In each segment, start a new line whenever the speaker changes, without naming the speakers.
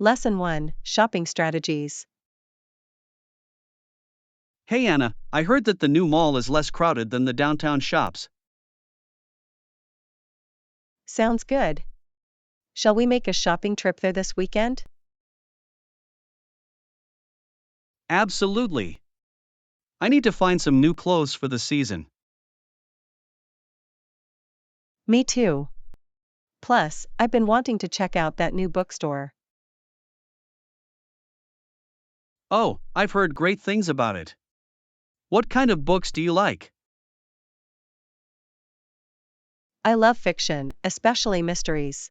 Lesson 1, Shopping Strategies.
Hey Anna, I heard that the new mall is less crowded than the downtown shops.
Sounds good. Shall we make a shopping trip there this weekend?
Absolutely. I need to find some new clothes for the season.
Me too. Plus, I've been wanting to check out that new bookstore.
Oh, I've heard great things about it. What kind of books do you like?
I love fiction, especially mysteries.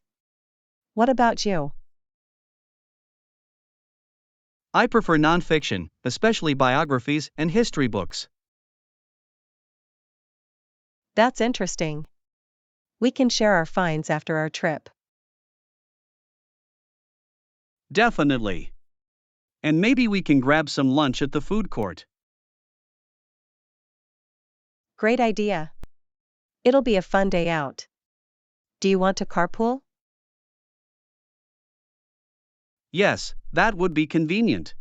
What about you?
I prefer nonfiction, especially biographies and history books.
That's interesting. We can share our finds after our trip.
Definitely. And maybe we can grab some lunch at the food court.
Great idea. It'll be a fun day out. Do you want to carpool?
Yes, that would be convenient.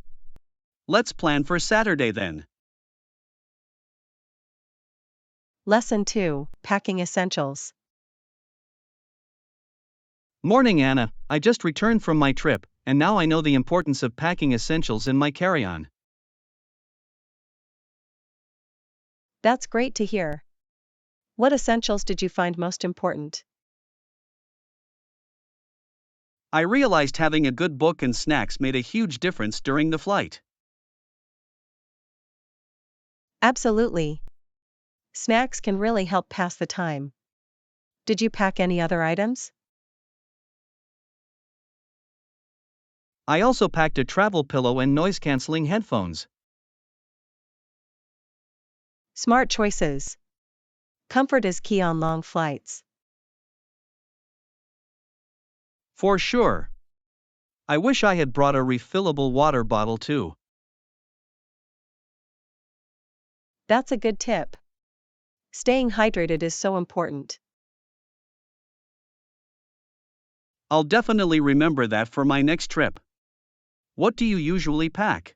Let's plan for Saturday then.
Lesson 2, Packing Essentials.
Morning Anna, I just returned from my trip, and now I know the importance of packing essentials in my carry-on.
That's great to hear. What essentials did you find most important?
I realized having a good book and snacks made a huge difference during the flight.
Absolutely. Snacks can really help pass the time. Did you pack any other items?
I also packed a travel pillow and noise-canceling headphones.
Smart choices. Comfort is key on long flights.
For sure. I wish I had brought a refillable water bottle too.
That's a good tip. Staying hydrated is so important.
I'll definitely remember that for my next trip. What do you usually pack?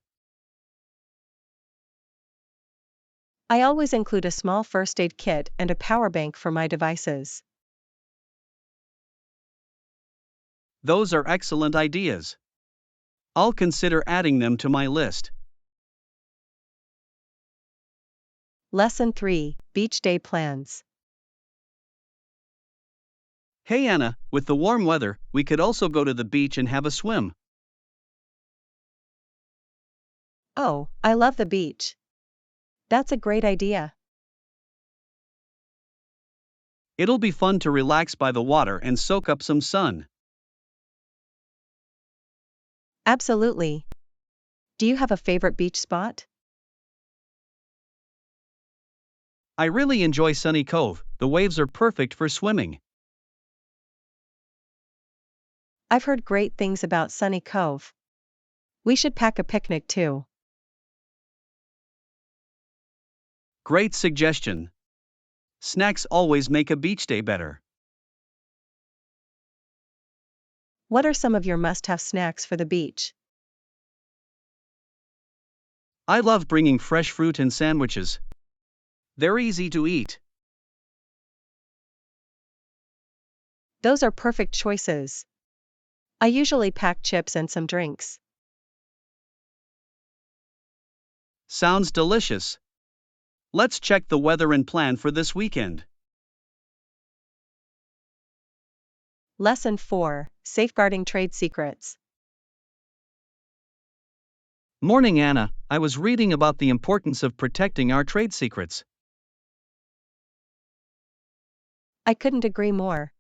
I always include a small first aid kit and a power bank for my devices.
Those are excellent ideas. I'll consider adding them to my list.
Lesson 3, Beach Day Plans.
Hey Anna, with the warm weather, we could also go to the beach and have a swim.
Oh, I love the beach. That's a great idea.
It'll be fun to relax by the water and soak up some sun.
Absolutely. Do you have a favorite beach spot?
I really enjoy Sunny Cove, the waves are perfect for swimming.
I've heard great things about Sunny Cove. We should pack a picnic too.
Great suggestion. Snacks always make a beach day better.
What are some of your must-have snacks for the beach?
I love bringing fresh fruit and sandwiches. They're easy to eat.
Those are perfect choices. I usually pack chips and some drinks.
Sounds delicious. Let's check the weather and plan for this weekend.
Lesson 4, Safeguarding Trade Secrets.
Morning Anna, I was reading about the importance of protecting our trade secrets.
I couldn't agree more.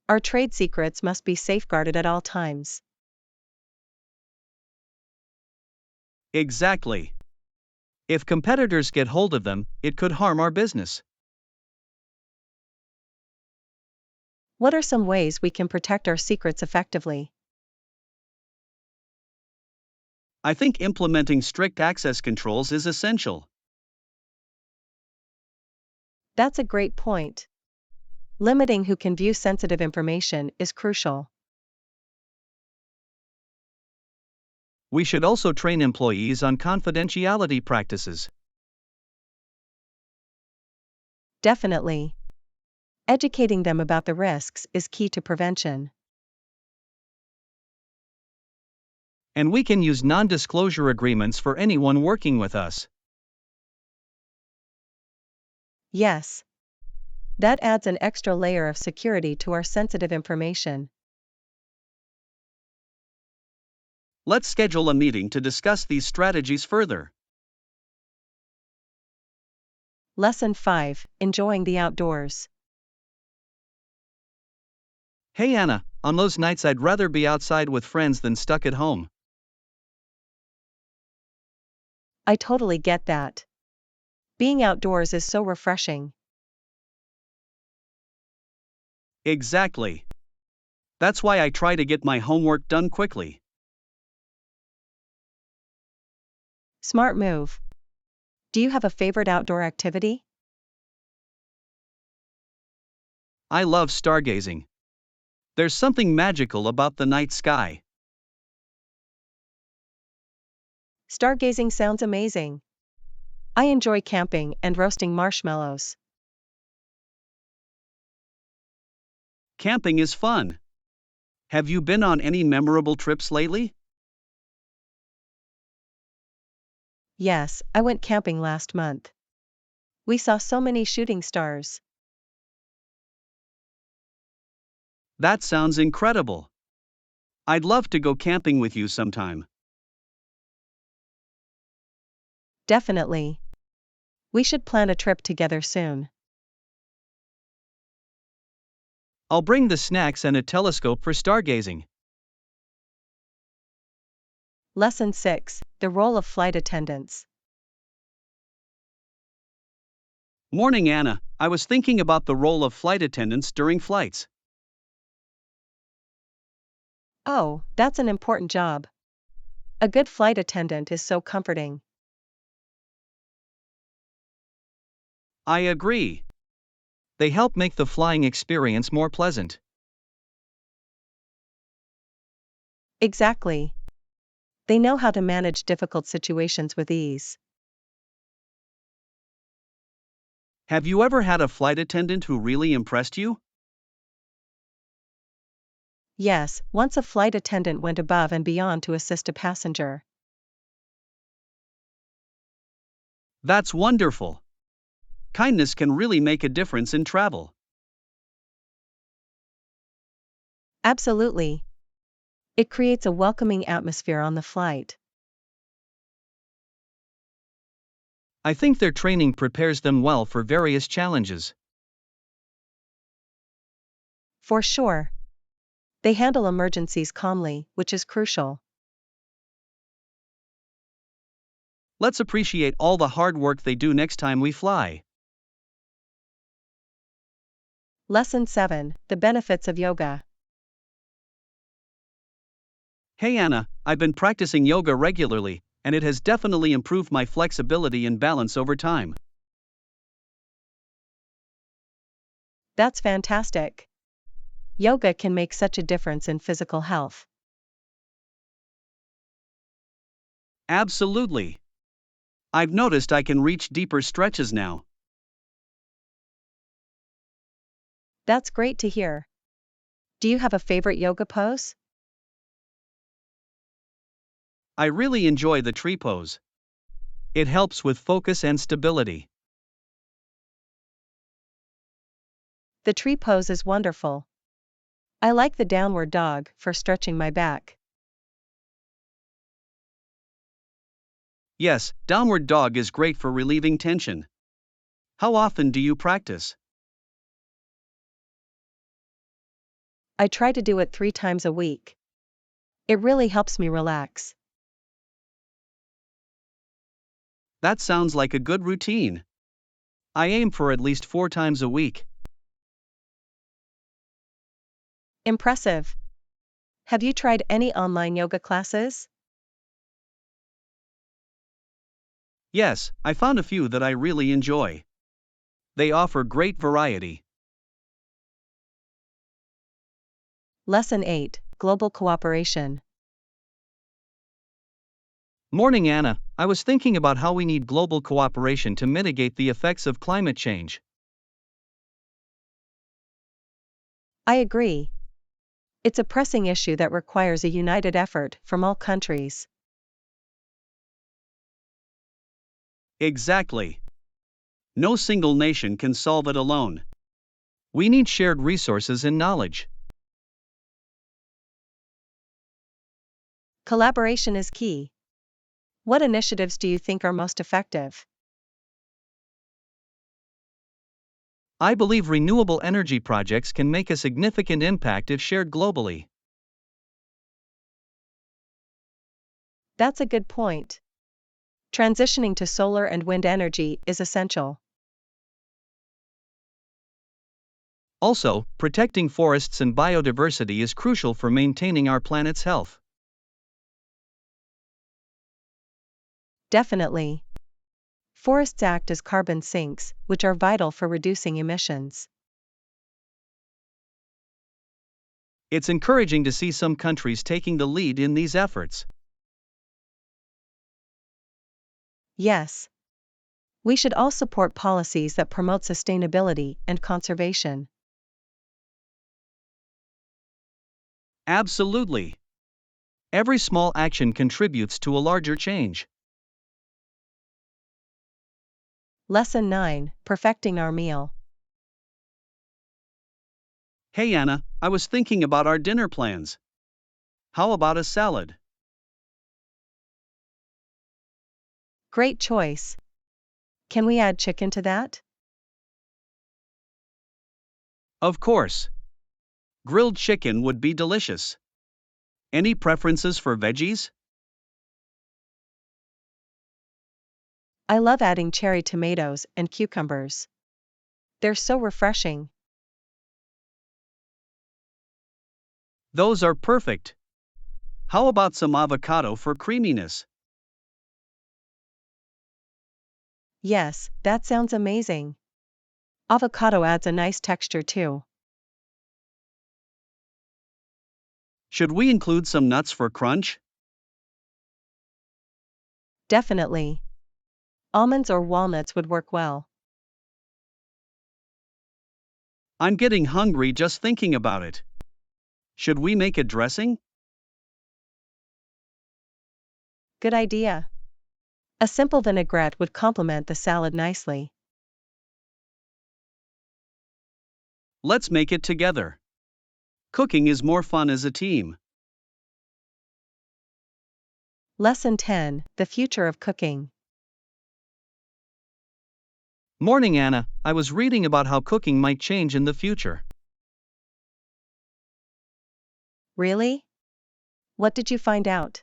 Our trade secrets must be safeguarded at all times.
Exactly. If competitors get hold of them, it could harm our business.
What are some ways we can protect our secrets effectively?
I think implementing strict access controls is essential.
That's a great point. Limiting who can view sensitive information is crucial.
We should also train employees on confidentiality practices.
Definitely. Educating them about the risks is key to prevention.
And we can use non-disclosure agreements for anyone working with us.
Yes. That adds an extra layer of security to our sensitive information.
Let's schedule a meeting to discuss these strategies further.
Lesson 5: Enjoying the outdoors.
Hey Anna, on those nights I'd rather be outside with friends than stuck at home.
I totally get that. Being outdoors is so refreshing.
Exactly. That's why I try to get my homework done quickly.
Smart move. Do you have a favorite outdoor activity?
I love stargazing. There's something magical about the night sky.
Stargazing sounds amazing. I enjoy camping and roasting marshmallows.
Camping is fun. Have you been on any memorable trips lately?
Yes, I went camping last month. We saw so many shooting stars.
That sounds incredible. I'd love to go camping with you sometime.
Definitely. We should plan a trip together soon.
I'll bring the snacks and a telescope for stargazing.
Lesson 6: The role of flight attendants.
Morning Anna, I was thinking about the role of flight attendants during flights.
Oh, that's an important job. A good flight attendant is so comforting.
I agree. They help make the flying experience more pleasant.
Exactly. They know how to manage difficult situations with ease.
Have you ever had a flight attendant who really impressed you?
Yes, once a flight attendant went above and beyond to assist a passenger.
That's wonderful. Kindness can really make a difference in travel.
Absolutely. It creates a welcoming atmosphere on the flight.
I think their training prepares them well for various challenges.
For sure. They handle emergencies calmly, which is crucial.
Let's appreciate all the hard work they do next time we fly.
Lesson 7: The benefits of yoga.
Hey Anna, I've been practicing yoga regularly, and it has definitely improved my flexibility and balance over time.
That's fantastic. Yoga can make such a difference in physical health.
Absolutely. I've noticed I can reach deeper stretches now.
That's great to hear. Do you have a favorite yoga pose?
I really enjoy the tree pose. It helps with focus and stability.
The tree pose is wonderful. I like the downward dog for stretching my back.
Yes, downward dog is great for relieving tension. How often do you practice?
I try to do it 3 times a week. It really helps me relax.
That sounds like a good routine. I aim for at least 4 times a week.
Impressive. Have you tried any online yoga classes?
Yes, I found a few that I really enjoy. They offer great variety.
Lesson 8: Global cooperation.
Morning, Anna. I was thinking about how we need global cooperation to mitigate the effects of climate change.
I agree. It's a pressing issue that requires a united effort from all countries.
Exactly. No single nation can solve it alone. We need shared resources and knowledge.
Collaboration is key. What initiatives do you think are most effective?
I believe renewable energy projects can make a significant impact if shared globally.
That's a good point. Transitioning to solar and wind energy is essential.
Also, protecting forests and biodiversity is crucial for maintaining our planet's health.
Definitely. Forests act as carbon sinks, which are vital for reducing emissions.
It's encouraging to see some countries taking the lead in these efforts.
Yes. We should all support policies that promote sustainability and conservation.
Absolutely. Every small action contributes to a larger change.
Lesson 9: Perfecting our meal.
Hey Anna, I was thinking about our dinner plans. How about a salad?
Great choice. Can we add chicken to that?
Of course. Grilled chicken would be delicious. Any preferences for veggies?
I love adding cherry tomatoes and cucumbers. They're so refreshing.
Those are perfect. How about some avocado for creaminess?
Yes, that sounds amazing. Avocado adds a nice texture too.
Should we include some nuts for crunch?
Definitely. Almonds or walnuts would work well.
I'm getting hungry just thinking about it. Should we make a dressing?
Good idea. A simple vinaigrette would complement the salad nicely.
Let's make it together. Cooking is more fun as a team.
Lesson 10: The future of cooking.
Morning, Anna. I was reading about how cooking might change in the future.
Really? What did you find out?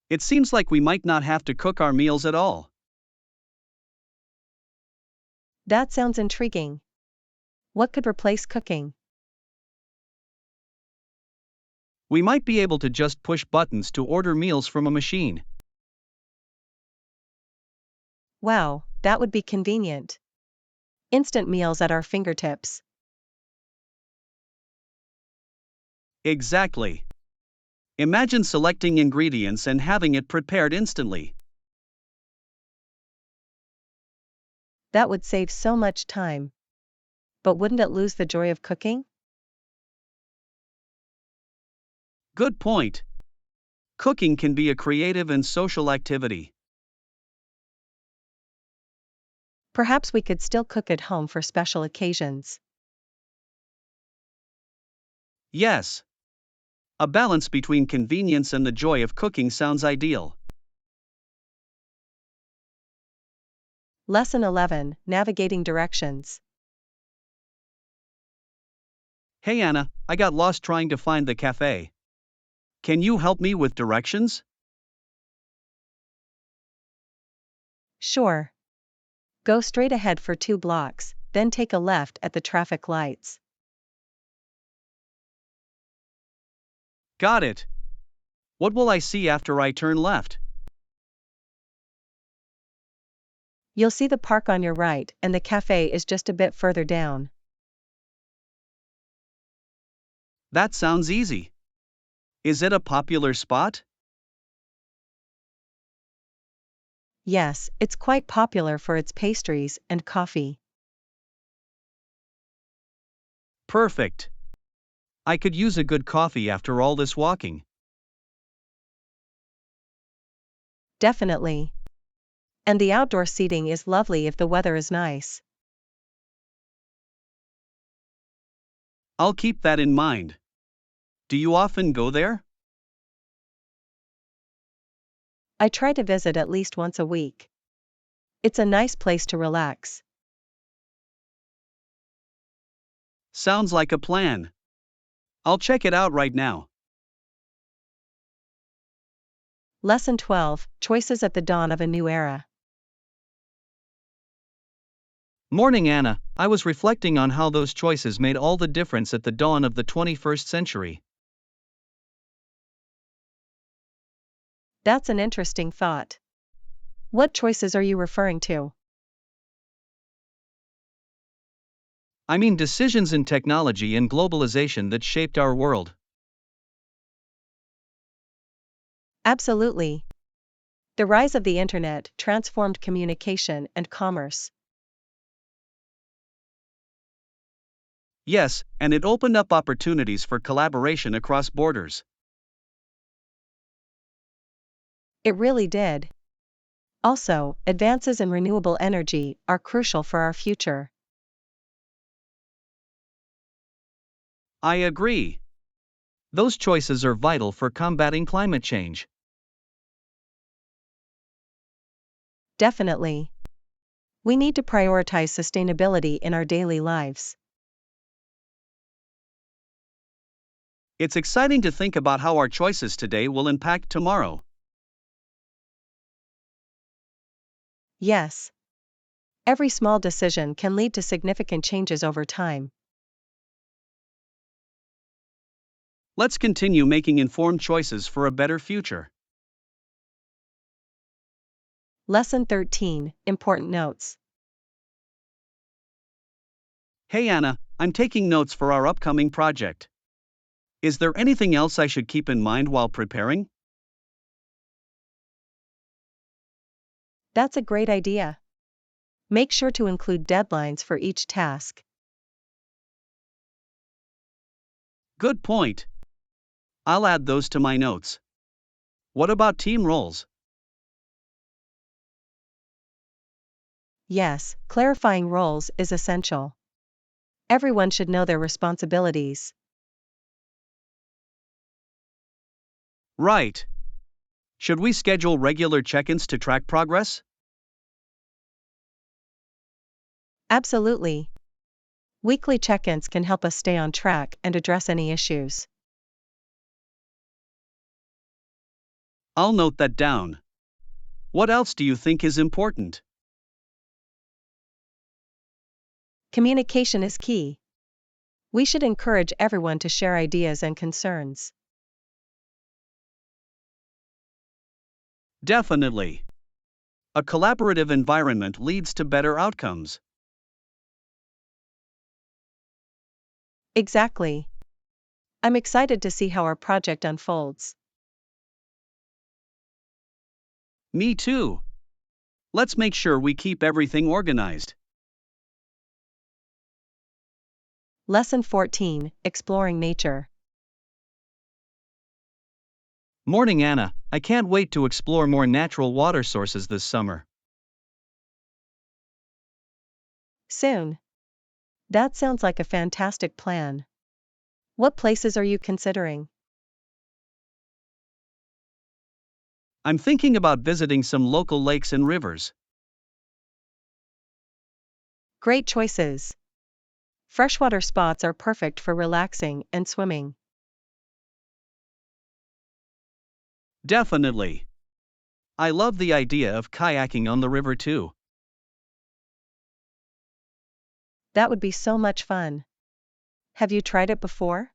It seems like we might not have to cook our meals at all.
That sounds intriguing. What could replace cooking?
We might be able to just push buttons to order meals from a machine.
Wow, that would be convenient. Instant meals at our fingertips.
Exactly. Imagine selecting ingredients and having it prepared instantly.
That would save so much time. But wouldn't it lose the joy of cooking?
Good point. Cooking can be a creative and social activity.
Perhaps we could still cook at home for special occasions.
Yes. A balance between convenience and the joy of cooking sounds ideal.
Lesson 11: Navigating directions.
Hey Anna, I got lost trying to find the cafe. Can you help me with directions?
Sure. Go straight ahead for 2 blocks, then take a left at the traffic lights.
Got it. What will I see after I turn left?
You'll see the park on your right and the cafe is just a bit further down.
That sounds easy. Is it a popular spot?
Yes, it's quite popular for its pastries and coffee.
Perfect. I could use a good coffee after all this walking.
Definitely. And the outdoor seating is lovely if the weather is nice.
I'll keep that in mind. Do you often go there?
I try to visit at least once a week. It's a nice place to relax.
Sounds like a plan. I'll check it out right now.
Lesson 12, Choices at the Dawn of a New Era.
Morning, Anna. I was reflecting on how those choices made all the difference at the dawn of the 21st century.
That's an interesting thought. What choices are you referring to?
I mean, decisions in technology and globalization that shaped our world.
Absolutely. The rise of the internet transformed communication and commerce.
Yes, and it opened up opportunities for collaboration across borders.
It really did. Also, advances in renewable energy are crucial for our future.
I agree. Those choices are vital for combating climate change.
Definitely. We need to prioritize sustainability in our daily lives.
It's exciting to think about how our choices today will impact tomorrow.
Yes. Every small decision can lead to significant changes over time.
Let's continue making informed choices for a better future.
Lesson 13, Important Notes.
Hey Anna, I'm taking notes for our upcoming project. Is there anything else I should keep in mind while preparing?
That's a great idea. Make sure to include deadlines for each task.
Good point. I'll add those to my notes. What about team roles?
Yes, clarifying roles is essential. Everyone should know their responsibilities.
Right. Should we schedule regular check ins to track progress?
Absolutely. Weekly check-ins can help us stay on track and address any issues.
I'll note that down. What else do you think is important?
Communication is key. We should encourage everyone to share ideas and concerns.
Definitely. A collaborative environment leads to better outcomes.
Exactly. I'm excited to see how our project unfolds.
Me too. Let's make sure we keep everything organized.
Lesson 14, Exploring Nature.
Morning, Anna. I can't wait to explore more natural water sources this summer.
Soon. That sounds like a fantastic plan. What places are you considering?
I'm thinking about visiting some local lakes and rivers.
Great choices. Freshwater spots are perfect for relaxing and swimming.
Definitely. I love the idea of kayaking on the river too.
That would be so much fun. Have you tried it before?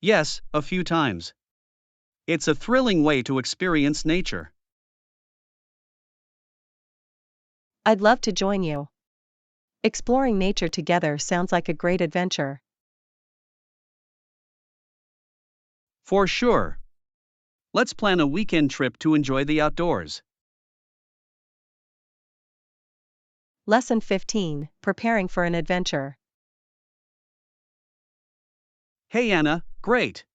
Yes, a few times. It's a thrilling way to experience nature.
I'd love to join you. Exploring nature together sounds like a great adventure.
For sure. Let's plan a weekend trip to enjoy the outdoors.
Lesson 15, Preparing for an Adventure.
Hey Anna, great.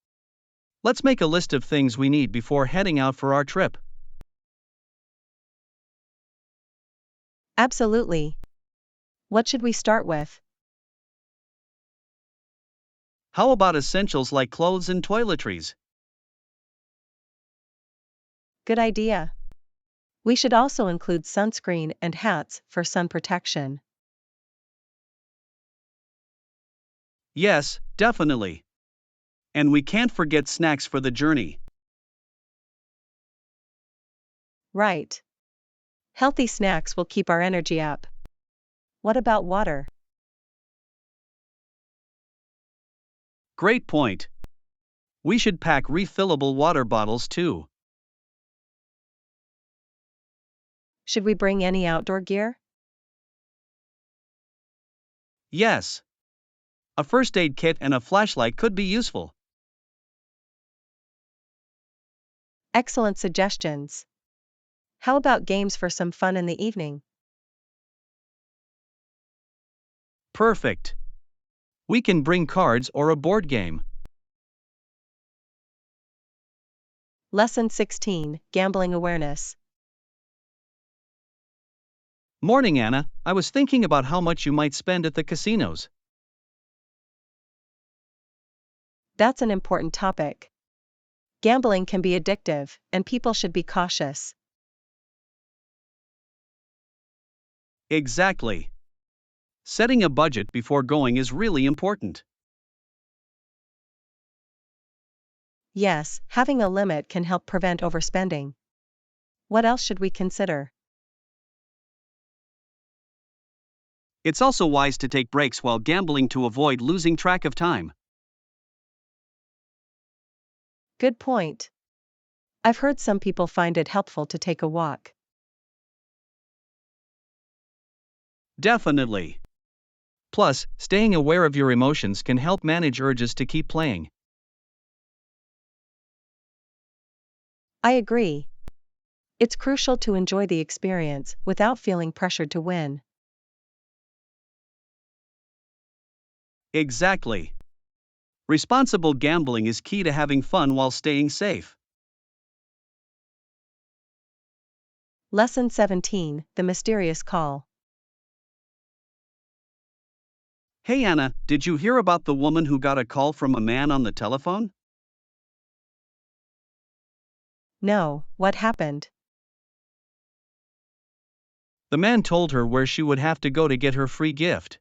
Let's make a list of things we need before heading out for our trip.
Absolutely. What should we start with?
How about essentials like clothes and toiletries?
Good idea. We should also include sunscreen and hats for sun protection.
Yes, definitely. And we can't forget snacks for the journey.
Right. Healthy snacks will keep our energy up. What about water?
Great point. We should pack refillable water bottles too.
Should we bring any outdoor gear?
Yes. A first aid kit and a flashlight could be useful.
Excellent suggestions. How about games for some fun in the evening?
Perfect. We can bring cards or a board game.
Lesson 16, Gambling Awareness.
Morning, Anna. I was thinking about how much you might spend at the casinos.
That's an important topic. Gambling can be addictive, and people should be cautious.
Exactly. Setting a budget before going is really important.
Yes, having a limit can help prevent overspending. What else should we consider?
It's also wise to take breaks while gambling to avoid losing track of time.
Good point. I've heard some people find it helpful to take a walk.
Definitely. Plus, staying aware of your emotions can help manage urges to keep playing.
I agree. It's crucial to enjoy the experience without feeling pressured to win.
Exactly. Responsible gambling is key to having fun while staying safe.
Lesson 17, The Mysterious Call.
Hey Anna, did you hear about the woman who got a call from a man on the telephone?
No, what happened?
The man told her where she would have to go to get her free gift.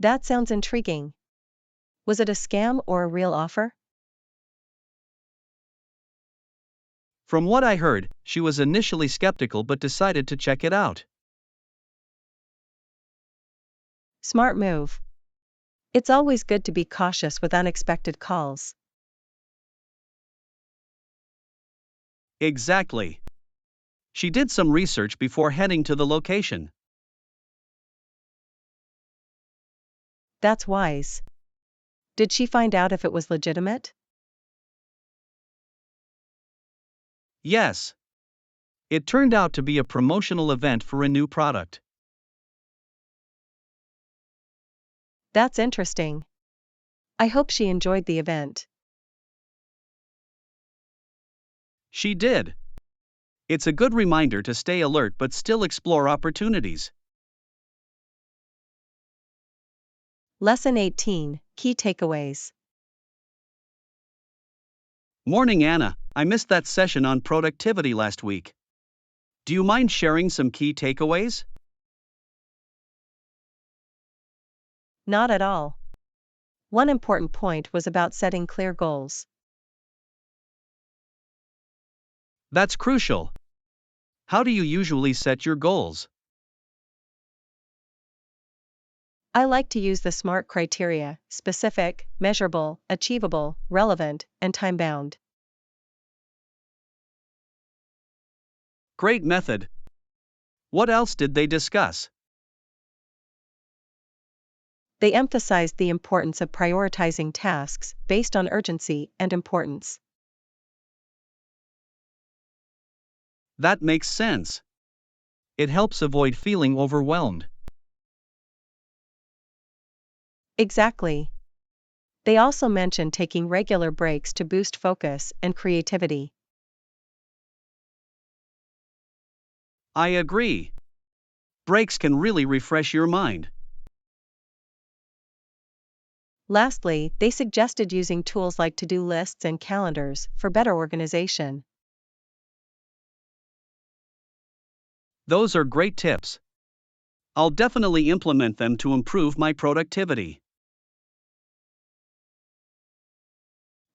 That sounds intriguing. Was it a scam or a real offer?
From what I heard, she was initially skeptical but decided to check it out.
Smart move. It's always good to be cautious with unexpected calls.
Exactly. She did some research before heading to the location.
That's wise. Did she find out if it was legitimate?
Yes. It turned out to be a promotional event for a new product.
That's interesting. I hope she enjoyed the event.
She did. It's a good reminder to stay alert but still explore opportunities.
Lesson 18, Key Takeaways.
Morning, Anna. I missed that session on productivity last week. Do you mind sharing some key takeaways?
Not at all. One important point was about setting clear goals.
That's crucial. How do you usually set your goals?
I like to use the SMART criteria: specific, measurable, achievable, relevant, and time-bound.
Great method. What else did they discuss?
They emphasized the importance of prioritizing tasks based on urgency and importance.
That makes sense. It helps avoid feeling overwhelmed.
Exactly. They also mentioned taking regular breaks to boost focus and creativity.
I agree. Breaks can really refresh your mind.
Lastly, they suggested using tools like to-do lists and calendars for better organization.
Those are great tips. I'll definitely implement them to improve my productivity.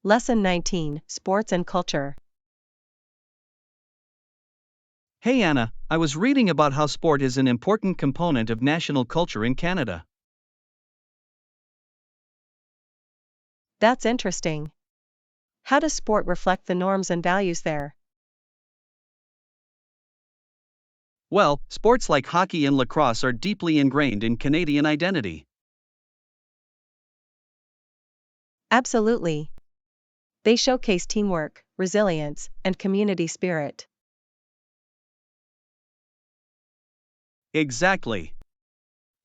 Lesson 19: Sports and Culture.
Hey Anna, I was reading about how sport is an important component of national culture in Canada.
That's interesting. How does sport reflect the norms and values there?
Well, sports like hockey and lacrosse are deeply ingrained in Canadian identity.
Absolutely. They showcase teamwork, resilience, and community spirit.
Exactly.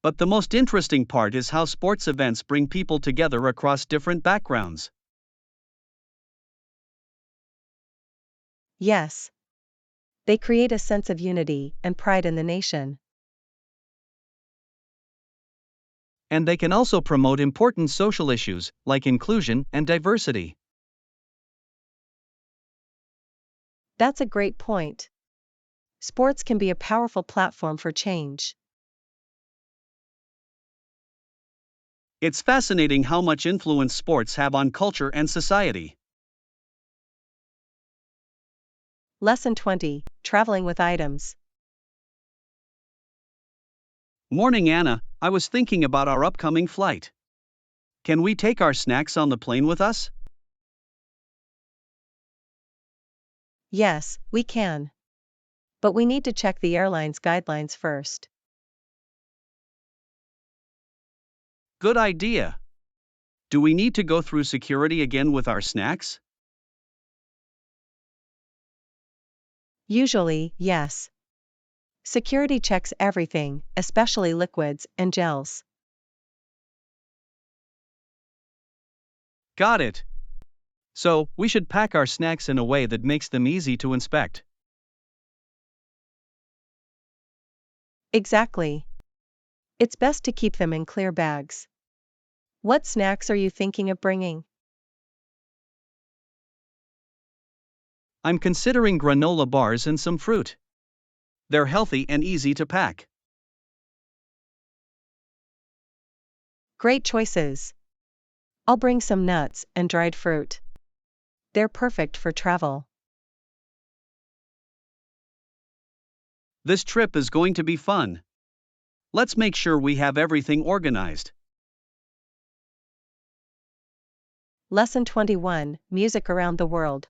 But the most interesting part is how sports events bring people together across different backgrounds.
Yes. They create a sense of unity and pride in the nation.
And they can also promote important social issues, like inclusion and diversity.
That's a great point. Sports can be a powerful platform for change.
It's fascinating how much influence sports have on culture and society.
Lesson 20: Traveling with items.
Morning Anna, I was thinking about our upcoming flight. Can we take our snacks on the plane with us?
Yes, we can. But we need to check the airline's guidelines first.
Good idea. Do we need to go through security again with our snacks?
Usually, yes. Security checks everything, especially liquids and gels.
Got it. So, we should pack our snacks in a way that makes them easy to inspect.
Exactly. It's best to keep them in clear bags. What snacks are you thinking of bringing?
I'm considering granola bars and some fruit. They're healthy and easy to pack.
Great choices. I'll bring some nuts and dried fruit. They're perfect for travel.
This trip is going to be fun. Let's make sure we have everything organized.
Lesson 21: Music around the world.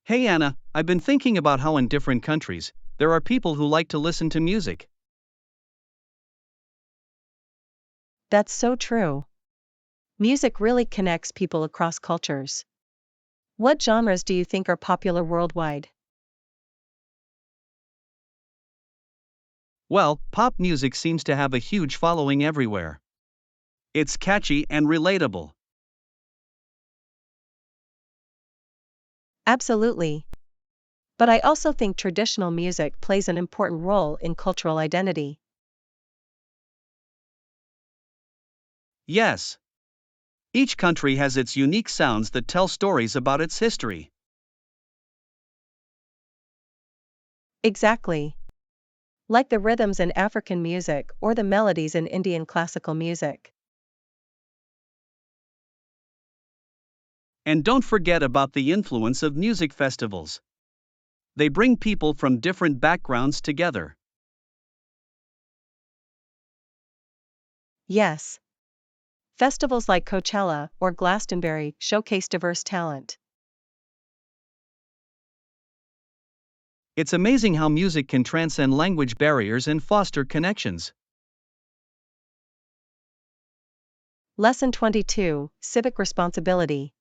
Hey Anna, I've been thinking about how in different countries, there are people who like to listen to music.
That's so true. Music really connects people across cultures. What genres do you think are popular worldwide?
Well, pop music seems to have a huge following everywhere. It's catchy and relatable.
Absolutely. But I also think traditional music plays an important role in cultural identity.
Yes. Each country has its unique sounds that tell stories about its history.
Exactly. Like the rhythms in African music or the melodies in Indian classical music.
And don't forget about the influence of music festivals. They bring people from different backgrounds together.
Yes. Festivals like Coachella or Glastonbury showcase diverse talent.
It's amazing how music can transcend language barriers and foster connections.
Lesson 22, Civic Responsibility.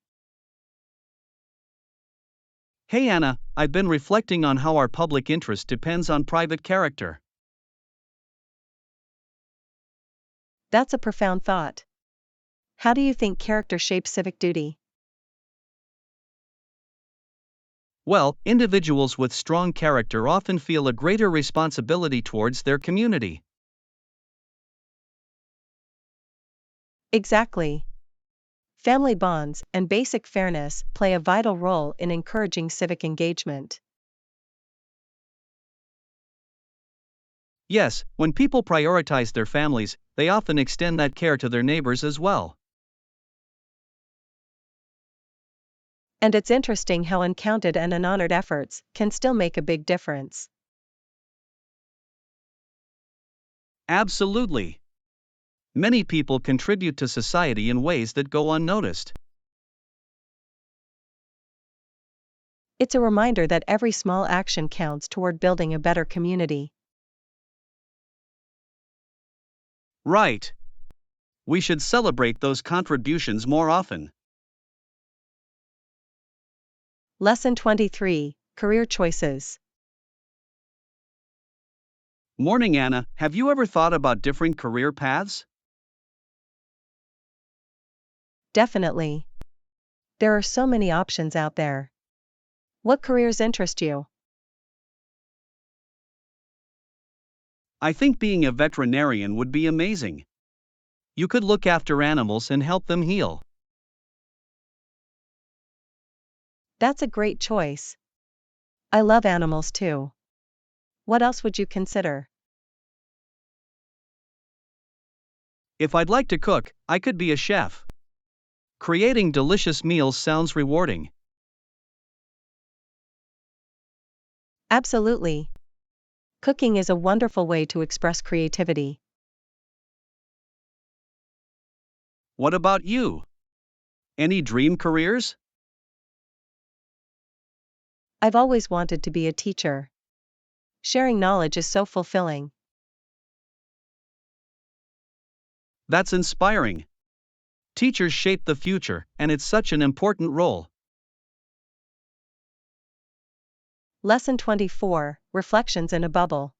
Hey Anna, I've been reflecting on how our public interest depends on private character.
That's a profound thought. How do you think character shapes civic duty?
Well, individuals with strong character often feel a greater responsibility towards their community.
Exactly. Family bonds and basic fairness play a vital role in encouraging civic engagement.
Yes, when people prioritize their families, they often extend that care to their neighbors as well.
And it's interesting how uncounted and unhonored efforts can still make a big difference.
Absolutely. Many people contribute to society in ways that go unnoticed.
It's a reminder that every small action counts toward building a better community.
Right. We should celebrate those contributions more often.
Lesson 23, Career Choices.
Morning, Anna. Have you ever thought about different career paths?
Definitely. There are so many options out there. What careers interest you?
I think being a veterinarian would be amazing. You could look after animals and help them heal.
That's a great choice. I love animals too. What else would you consider?
If I'd like to cook, I could be a chef. Creating delicious meals sounds rewarding.
Absolutely. Cooking is a wonderful way to express creativity.
What about you? Any dream careers?
I've always wanted to be a teacher. Sharing knowledge is so fulfilling.
That's inspiring. Teachers shape the future, and it's such an important role.
Lesson 24, Reflections in a Bubble.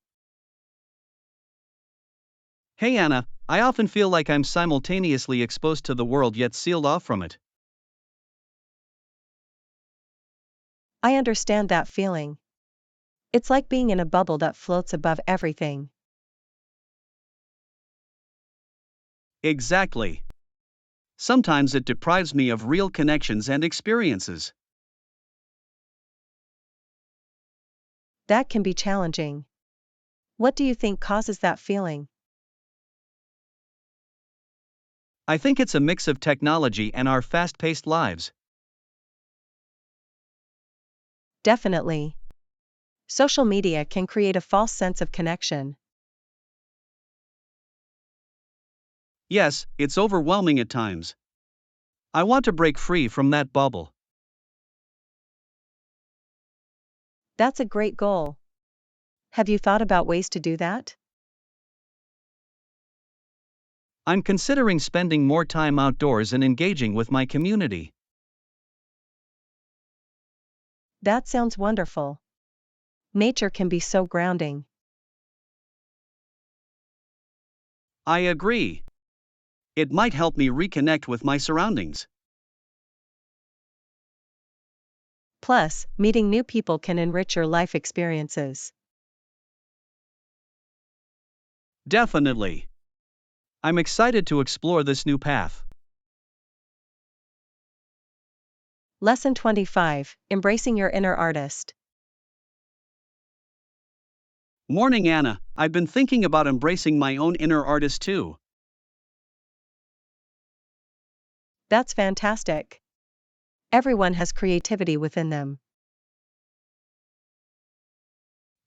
Hey Anna, I often feel like I'm simultaneously exposed to the world yet sealed off from it.
I understand that feeling. It's like being in a bubble that floats above everything.
Exactly. Sometimes it deprives me of real connections and experiences.
That can be challenging. What do you think causes that feeling?
I think it's a mix of technology and our fast paced lives.
Definitely. Social media can create a false sense of connection.
Yes, it's overwhelming at times. I want to break free from that bubble.
That's a great goal. Have you thought about ways to do that?
I'm considering spending more time outdoors and engaging with my community.
That sounds wonderful. Nature can be so grounding.
I agree. It might help me reconnect with my surroundings.
Plus, meeting new people can enrich your life experiences.
Definitely. I'm excited to explore this new path.
Lesson 25, Embracing Your Inner Artist.
Morning, Anna. I've been thinking about embracing my own inner artist too.
That's fantastic. Everyone has creativity within them.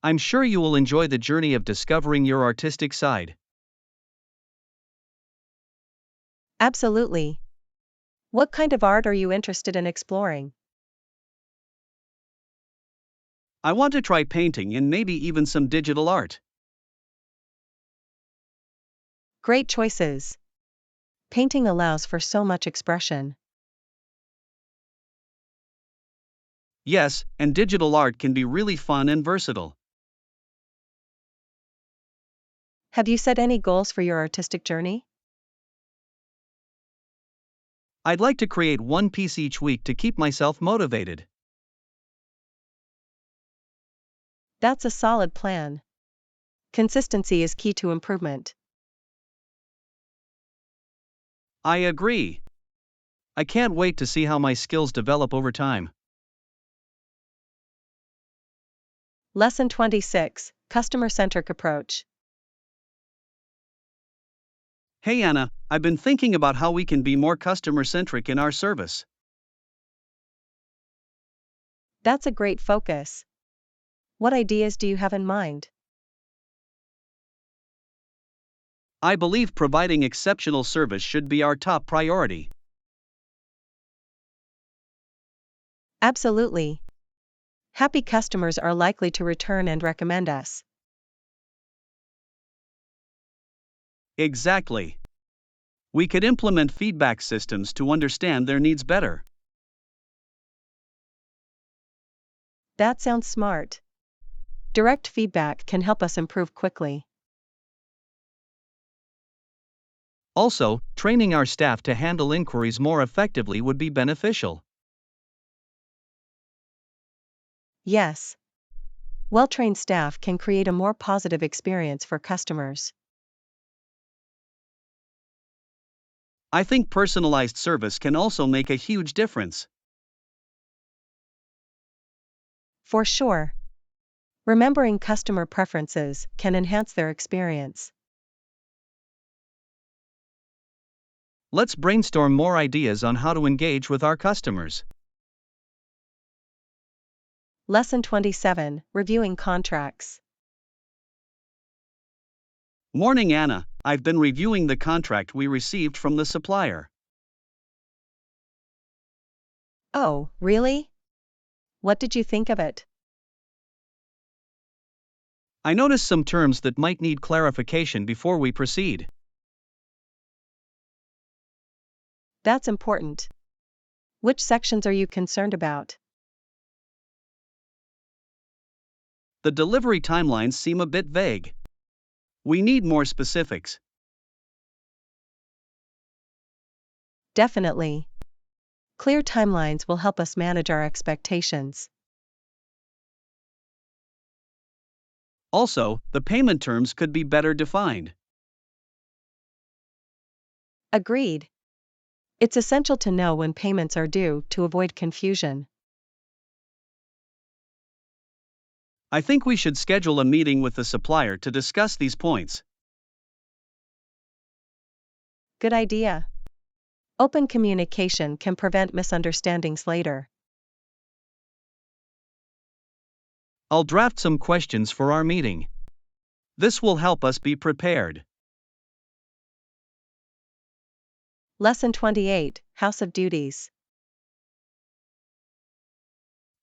I'm sure you will enjoy the journey of discovering your artistic side.
Absolutely. What kind of art are you interested in exploring?
I want to try painting and maybe even some digital art.
Great choices. Painting allows for so much expression.
Yes, and digital art can be really fun and versatile.
Have you set any goals for your artistic journey?
I'd like to create one piece each week to keep myself motivated.
That's a solid plan. Consistency is key to improvement.
I agree. I can't wait to see how my skills develop over time.
Lesson 26, Customer-Centric Approach.
Hey Anna, I've been thinking about how we can be more customer-centric in our service.
That's a great focus. What ideas do you have in mind?
I believe providing exceptional service should be our top priority.
Absolutely. Happy customers are likely to return and recommend us.
Exactly. We could implement feedback systems to understand their needs better.
That sounds smart. Direct feedback can help us improve quickly.
Also, training our staff to handle inquiries more effectively would be beneficial.
Yes. Well-trained staff can create a more positive experience for customers.
I think personalized service can also make a huge difference.
For sure. Remembering customer preferences can enhance their experience.
Let's brainstorm more ideas on how to engage with our customers.
Lesson 27, Reviewing Contracts.
Morning Anna, I've been reviewing the contract we received from the supplier.
Oh, really? What did you think of it?
I noticed some terms that might need clarification before we proceed.
That's important. Which sections are you concerned about?
The delivery timelines seem a bit vague. We need more specifics.
Definitely. Clear timelines will help us manage our expectations.
Also, the payment terms could be better defined.
Agreed. It's essential to know when payments are due to avoid confusion.
I think we should schedule a meeting with the supplier to discuss these points.
Good idea. Open communication can prevent misunderstandings later.
I'll draft some questions for our meeting. This will help us be prepared.
Lesson 28, House of Duties.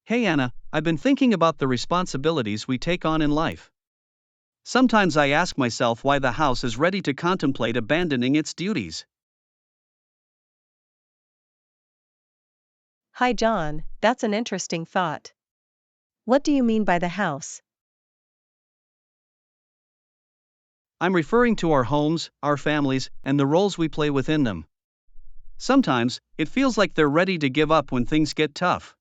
Hey Anna, I've been thinking about the responsibilities we take on in life. Sometimes I ask myself why the house is ready to contemplate abandoning its duties.
Hi John, that's an interesting thought. What do you mean by the house?
I'm referring to our homes, our families, and the roles we play within them. Sometimes, it feels like they're ready to give up when things get tough.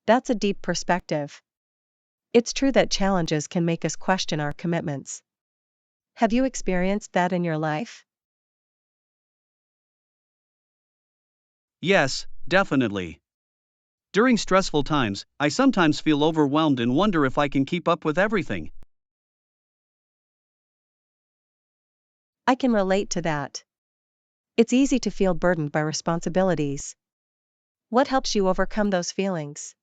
That's a deep perspective. It's true that challenges can make us question our commitments. Have you experienced that in your life?
Yes, definitely. During stressful times, I sometimes feel overwhelmed and wonder if I can keep up with everything.
I can relate to that. It's easy to feel burdened by responsibilities. What helps you overcome those feelings?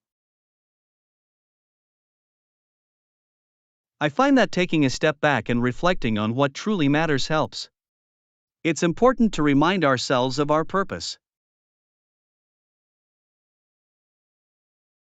I find that taking a step back and reflecting on what truly matters helps. It's important to remind ourselves of our purpose.